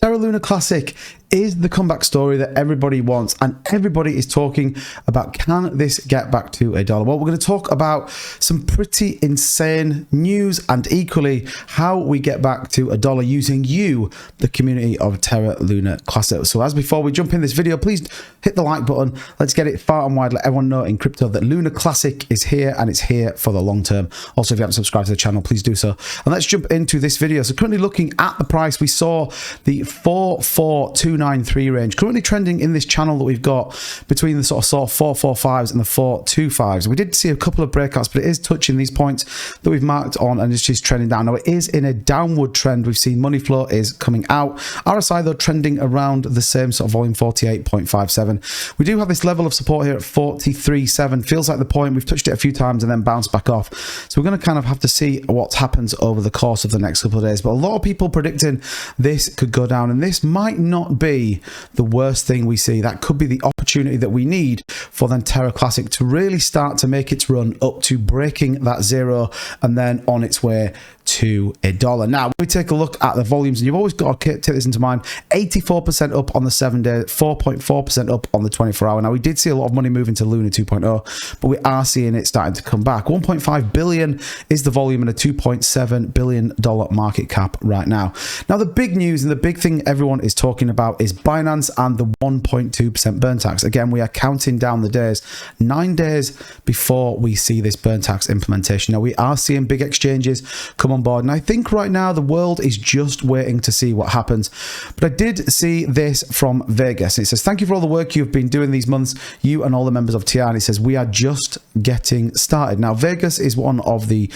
Terra Luna Classic is the comeback story that everybody wants, and everybody is talking about, can this get back to $1? Well, we're going to talk about some pretty insane news and equally how we get back to $1 using you, the community of Terra Luna Classic. So as before we jump in this video, please hit the like button. Let's get it far and wide, let everyone know in crypto that Luna Classic is here and it's here for the long term. Also, if you haven't subscribed to the channel, please do so. And let's jump into this video. So currently looking at the price, we saw the 44293 range currently trending in this channel that we've got between the sort of 445s and the 425s. We did see a couple of breakouts, but it is touching these points that we've marked on, and it's just trending down. Now it is in a downward trend. We've seen money flow is coming out. RSI though trending around the same sort of volume, 48.57. We do have this level of support here at 43.7. Feels like the point. We've touched it a few times and then bounced back off. So we're going to kind of have to see what happens over the course of the next couple of days. But a lot of people predicting this could go down, and this might not be the worst thing we see. That could be the opportunity that we need for then Terra Classic to really start to make its run up to breaking that zero and then on its way to $1. Now, when we take a look at the volumes, and you've always got to take this into mind, 84% up on the 7-day, 4.4% up on the 24-hour. Now, we did see a lot of money moving to Luna 2.0, but we are seeing it starting to come back. 1.5 billion is the volume and a $2.7 billion market cap right now. Now, the big news and the big thing everyone is talking about is Binance and the 1.2% burn tax. Again, we are counting down the days, 9 days before we see this burn tax implementation. Now, we are seeing big exchanges come on board, and I think right now the world is just waiting to see what happens. But I did see this from Vegas. It says, thank you for all the work you've been doing these months, you and all the members of TR. And it says, we are just getting started. Now, Vegas is one of the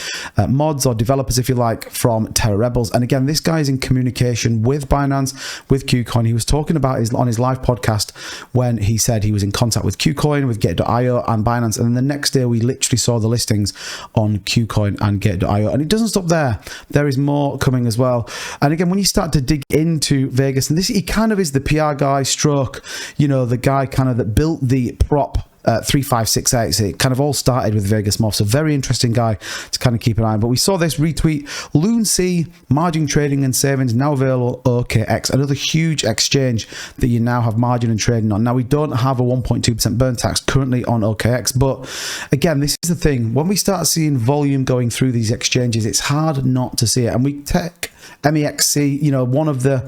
mods or developers, if you like, from Terra Rebels. And again, this guy is in communication with Binance, with KuCoin. He was talking about on his live podcast when he said he was in contact with KuCoin, with Get.io and Binance. And then the next day, we literally saw the listings on KuCoin and Get.io. And it doesn't stop there. There is more coming as well. And again, when you start to dig into Vegas, and this, he kind of is the PR guy stroke, you know, the guy kind of that built the prop 3568. So it kind of all started with Vegas Morph. So very interesting guy to kind of keep an eye on. But we saw this retweet, LoonC, margin trading and savings now available OKX, another huge exchange that you now have margin and trading on. Now we don't have a 1.2% burn tax currently on OKX, but again, this is the thing. When we start seeing volume going through these exchanges, it's hard not to see it. And we take MEXC, you know, one of the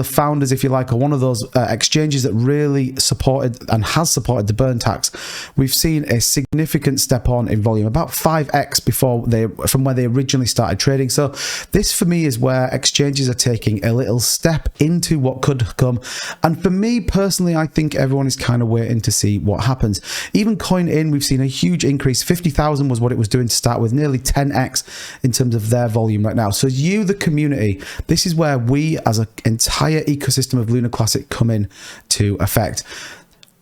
founders, if you like, or one of those exchanges that really supported and has supported the burn tax. We've seen a significant step on in volume, about 5x from where they originally started trading. So this for me is where exchanges are taking a little step into what could come. And for me personally, I think everyone is kind of waiting to see what happens. Even CoinIn, we've seen a huge increase. 50,000 was what it was doing to start with, nearly 10x in terms of their volume right now. So you, the community, this is where we as an entire ecosystem of Luna Classic come in to effect.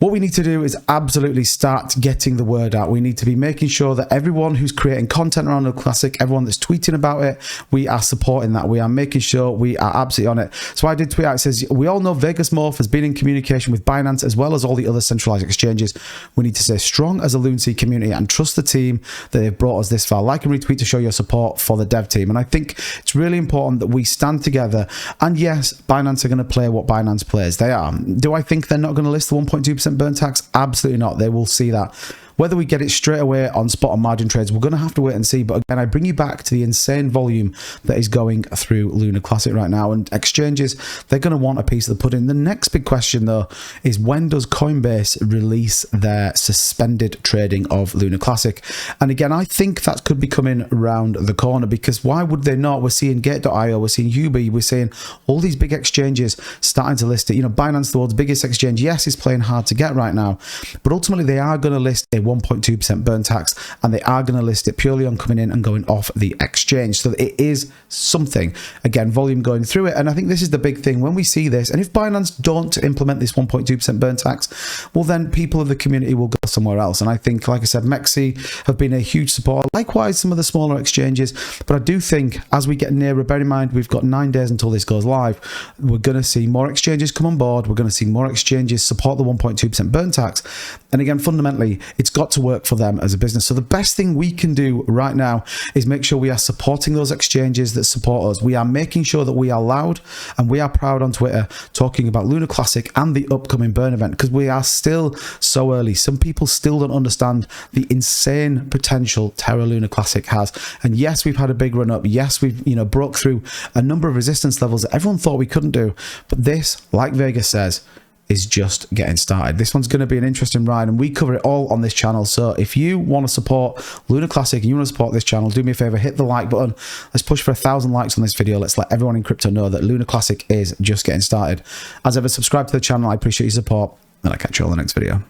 What we need to do is absolutely start getting the word out. We need to be making sure that everyone who's creating content around the Classic, everyone that's tweeting about it, we are supporting that. We are making sure we are absolutely on it. So I did tweet out, it says, we all know Vegas Morph has been in communication with Binance as well as all the other centralized exchanges. We need to stay strong as a LoonC community and trust the team that they've brought us this far. Like and retweet to show your support for the dev team. And I think it's really important that we stand together. And yes, Binance are going to play what Binance plays. They are. Do I think they're not going to list the 1.2% burn tax? Absolutely not. They will see that. Whether we get it straight away on spot and margin trades, we're going to have to wait and see. But again, I bring you back to the insane volume that is going through Luna Classic right now. And exchanges, they're going to want a piece of the pudding. The next big question, though, is when does Coinbase release their suspended trading of Luna Classic? And again, I think that could be coming around the corner, because why would they not? We're seeing Gate.io, we're seeing Ubi, we're seeing all these big exchanges starting to list it. You know, Binance, the world's biggest exchange, yes, is playing hard to get right now. But ultimately, they are going to list a 1.2% burn tax, and they are going to list it purely on coming in and going off the exchange. So it is something, again, volume going through it. And I think this is the big thing when we see this. And if Binance don't implement this 1.2% burn tax, well, then people of the community will go somewhere else. And I think, like I said, MEXC have been a huge supporter. Likewise, some of the smaller exchanges. But I do think as we get nearer, bear in mind, we've got 9 days until this goes live. We're going to see more exchanges come on board. We're going to see more exchanges support the 1.2% burn tax. And again, fundamentally, it's got to work for them as a business. So the best thing we can do right now is make sure we are supporting those exchanges that support us. We are making sure that we are loud and we are proud on Twitter talking about Lunar Classic and the upcoming burn event, because we are still so early. Some people still don't understand the insane potential Terra Lunar Classic has. And yes, we've had a big run up. Yes, we've broke through a number of resistance levels that everyone thought we couldn't do. But this, like Vegas says, is just getting started. This one's going to be an interesting ride, and we cover it all on this channel. So if you want to support Lunar Classic and you want to support this channel, do me a favor, hit the like button. Let's push for 1,000 likes on this video. Let's let everyone in crypto know that Lunar Classic is just getting started. As ever, subscribe to the channel. I appreciate your support, and I'll catch you all in the next video.